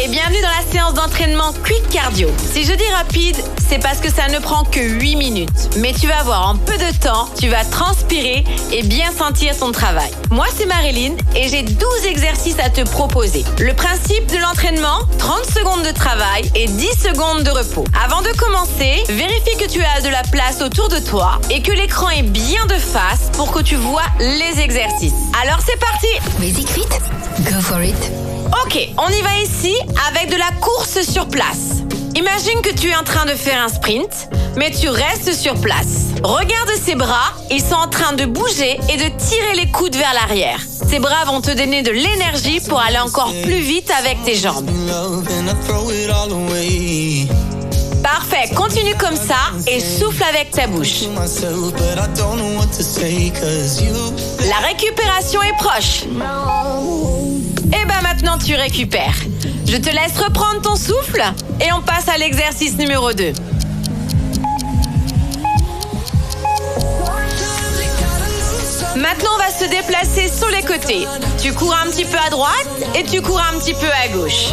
et bienvenue dans la séance d'entraînement Quick Cardio. Si je dis rapide, c'est parce que ça ne prend que 8 minutes. Mais tu vas voir, en peu de temps, tu vas transpirer et bien sentir ton travail. Moi, c'est Marilyn et j'ai 12 exercices à te proposer. Le principe de l'entraînement, 30 secondes de travail et 10 secondes de repos. Avant de commencer, vérifie que tu as de la place autour de toi et que l'écran est bien de face pour que tu vois les exercices. Alors c'est parti! Basic Fit, go for it. Ok, on y va ici avec de la course sur place. Imagine que tu es en train de faire un sprint, mais tu restes sur place. Regarde ces bras, ils sont en train de bouger et de tirer les coudes vers l'arrière. Ces bras vont te donner de l'énergie pour aller encore plus vite avec tes jambes. Parfait, continue comme ça et souffle avec ta bouche. La récupération est proche. Et maintenant tu récupères. Je te laisse reprendre ton souffle et on passe à l'exercice numéro 2. Maintenant, on va se déplacer sur les côtés. Tu cours un petit peu à droite et tu cours un petit peu à gauche.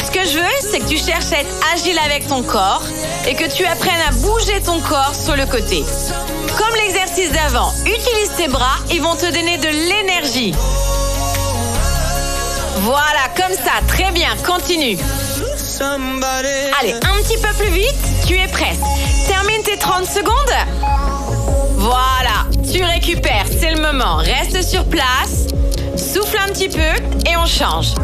Ce que je veux, c'est que tu cherches à être agile avec ton corps et que tu apprennes à bouger ton corps sur le côté. Comme l'exercice d'avant, utilise tes bras, ils vont te donner de l'énergie. Voilà, comme ça, très bien, continue. Allez, un petit peu plus vite, tu es presque. Termine tes 30 secondes. Voilà, tu récupères, c'est le moment. Reste sur place, souffle un petit peu et on change.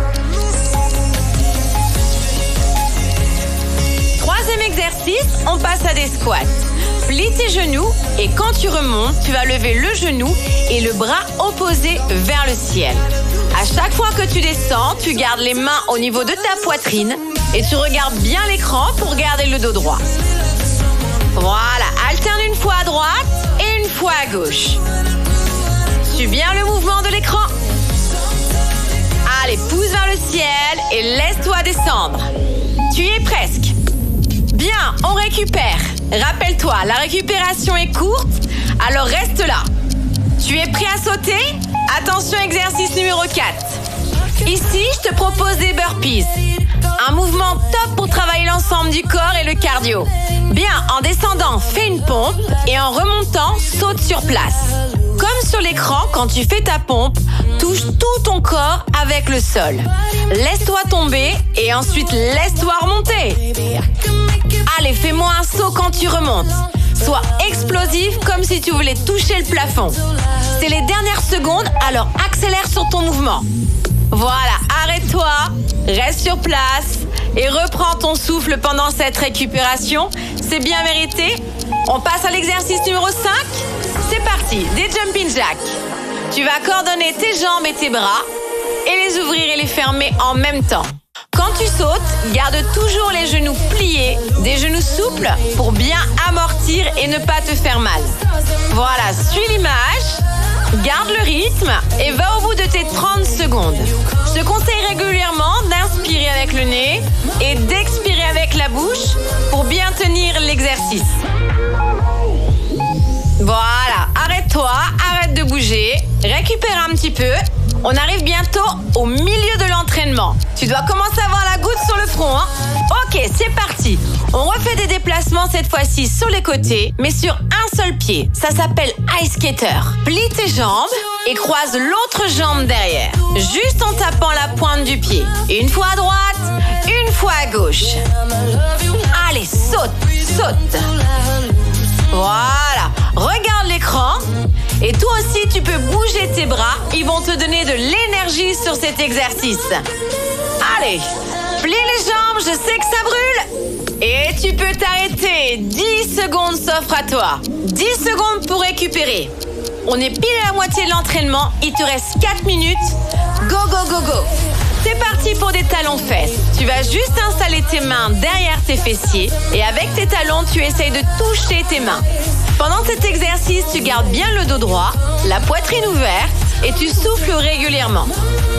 Troisième exercice, on passe à des squats. Plie tes genoux et quand tu remontes, tu vas lever le genou et le bras opposé vers le ciel. À chaque fois que tu descends, tu gardes les mains au niveau de ta poitrine et tu regardes bien l'écran pour garder le dos droit. Voilà, alterne une fois à droite et une fois à gauche. Suis bien le mouvement de l'écran. Allez, pousse vers le ciel et laisse-toi descendre. Tu y es presque. Bien, on récupère. Rappelle-toi, la récupération est courte, alors reste là. Tu es prêt à sauter? Attention, exercice numéro 4. Ici, je te propose des burpees. Un mouvement top pour travailler l'ensemble du corps et le cardio. Bien, en descendant, fais une pompe et en remontant, saute sur place. Comme sur l'écran, quand tu fais ta pompe, touche tout ton corps avec le sol. Laisse-toi tomber et ensuite laisse-toi remonter. Allez, fais-moi un saut quand tu remontes. Sois explosif comme si tu voulais toucher le plafond. C'est les dernières secondes, alors accélère sur ton mouvement. Voilà, arrête-toi, reste sur place et reprends ton souffle pendant cette récupération. C'est bien mérité. On passe à l'exercice numéro 5. C'est parti, des jumping jacks. Tu vas coordonner tes jambes et tes bras et les ouvrir et les fermer en même temps. Quand tu sautes, garde toujours les genoux pliés, des genoux souples pour bien amortir et ne pas te faire mal. Voilà, suis l'image, garde le rythme et va au bout de tes 30 secondes. Je te conseille régulièrement d'inspirer avec le nez et d'expirer avec la bouche pour bien tenir l'exercice. Voilà, arrête-toi, arrête de bouger, récupère un petit peu. On arrive bientôt au milieu de l'entraînement. Tu dois commencer à avoir la goutte sur le front, hein? Ok, c'est parti. On refait des déplacements cette fois-ci sur les côtés, mais sur un seul pied. Ça s'appelle ice skater. Plie tes jambes et croise l'autre jambe derrière, juste en tapant la pointe du pied. Une fois à droite, une fois à gauche. Allez, saute, saute. Voilà, regarde l'écran. Et toi aussi, tu peux bouger tes bras. Ils vont te donner de l'énergie sur cet exercice. Allez, plie les jambes, je sais que ça brûle. Et tu peux t'arrêter. 10 secondes s'offrent à toi. 10 secondes pour récupérer. On est pile à la moitié de l'entraînement. Il te reste 4 minutes. Go, go, go, go. C'est parti pour des talons-fesses. Tu vas juste installer tes mains derrière tes fessiers et avec tes talons, tu essayes de toucher tes mains. Pendant cet exercice, tu gardes bien le dos droit, la poitrine ouverte et tu souffles régulièrement.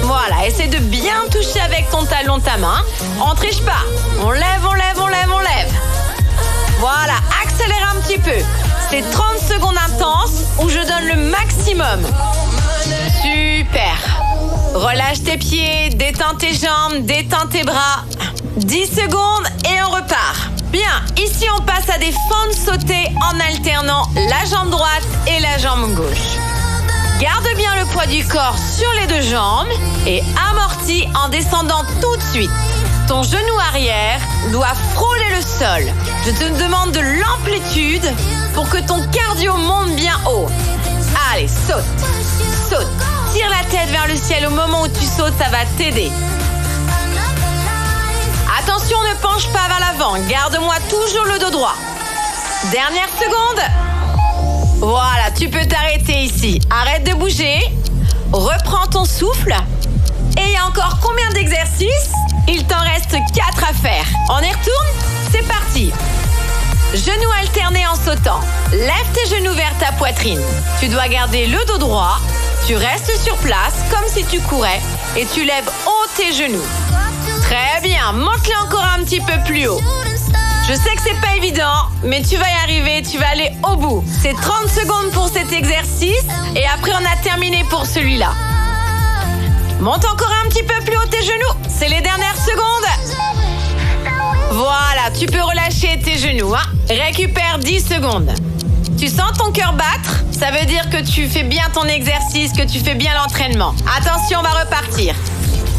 Voilà, essaie de bien toucher avec ton talon ta main. On triche pas. On lève, on lève, on lève, on lève. Voilà, accélère un petit peu. C'est 30 secondes intenses où je donne le maximum. Super. Relâche tes pieds, détends tes jambes, détends tes bras. 10 secondes et on repart. Bien, ici on passe à des fentes sautées en alternant la jambe droite et la jambe gauche. Garde bien le poids du corps sur les deux jambes et amortis en descendant tout de suite. Ton genou arrière doit frôler le sol. Je te demande de l'amplitude pour que ton cardio monte bien haut. Allez, saute, saute. Tire la tête vers le ciel au moment où tu sautes, ça va t'aider. Attention, ne penche pas vers l'avant. Garde-moi toujours le dos droit. Dernière seconde. Voilà, tu peux t'arrêter ici. Arrête de bouger. Reprends ton souffle. Et il y a encore combien d'exercices? Il t'en reste 4 à faire. On y retourne? C'est parti. Genoux alternés en sautant. Lève tes genoux vers ta poitrine. Tu dois garder le dos droit. Tu restes sur place comme si tu courais et tu lèves haut tes genoux. Très bien, monte-les encore un petit peu plus haut. Je sais que c'est pas évident, mais tu vas y arriver, tu vas aller au bout. C'est 30 secondes pour cet exercice et après on a terminé pour celui-là. Monte encore un petit peu plus haut tes genoux, c'est les dernières secondes. Voilà, tu peux relâcher tes genoux. Récupère 10 secondes. Tu sens ton cœur battre? Ça veut dire que tu fais bien ton exercice, que tu fais bien l'entraînement. Attention, on va repartir.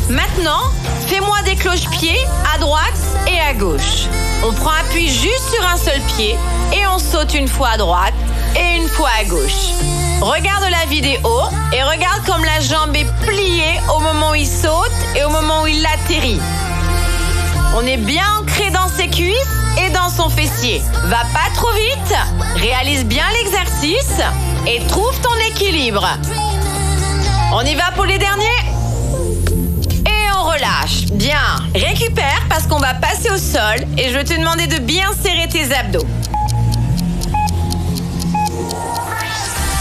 Maintenant, fais-moi des cloche-pieds à droite et à gauche. On prend appui juste sur un seul pied et on saute une fois à droite et une fois à gauche. Regarde la vidéo et regarde comme la jambe est pliée au moment où il saute et au moment où il atterrit. On est bien ancré dans ses cuisses et dans son fessier. Va pas trop vite, réalise bien l'exercice et trouve ton équilibre. On y va pour les derniers? Et on relâche. Bien. Récupère parce qu'on va passer au sol et je vais te demander de bien serrer tes abdos.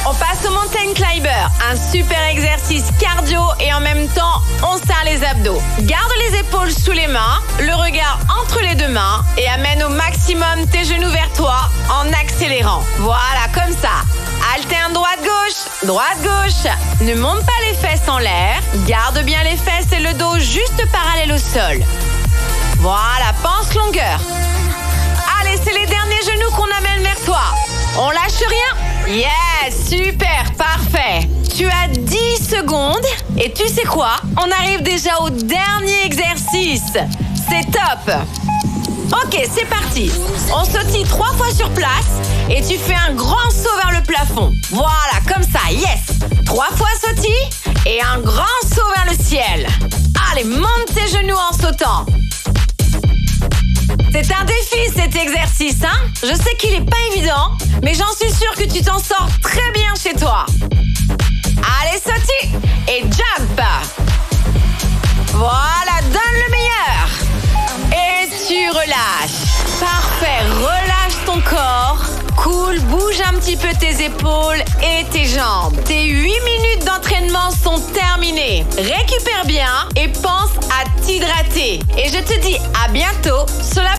On passe au mountain climber, un super exercice cardio et en même temps, on serre les abdos. Garde les épaules sous les mains, le regard entre les deux mains et amène au maximum tes genoux vers toi en accélérant. Voilà, comme ça. Alterne droite-gauche. Ne monte pas les fesses en l'air. Garde bien les fesses et le dos juste parallèle au sol. Voilà, pense longueur. Allez, c'est les derniers genoux qu'on amène vers toi. On lâche rien? Yes, super, parfait. Tu as 10 secondes et tu sais quoi? On arrive déjà au dernier exercice. C'est top. Ok, c'est parti. On sautille 3 fois sur place et tu fais un grand saut vers le plafond. Voilà, comme ça, yes. 3 fois sautille et un grand saut vers le ciel. Allez, monte tes genoux en sautant. C'est un défi cet exercice, hein? Je sais qu'il est pas évident, mais j'en suis sûre que tu t'en sors très bien chez toi. Allez, sautille et jump. Voilà, donne le meilleur. Et tu relâches. Parfait, relâche ton corps. Cool, bouge un petit peu tes épaules et tes jambes. Tes 8 minutes d'entraînement sont terminées. Récupère bien et pense à t'hydrater. Et je te dis à bientôt sur la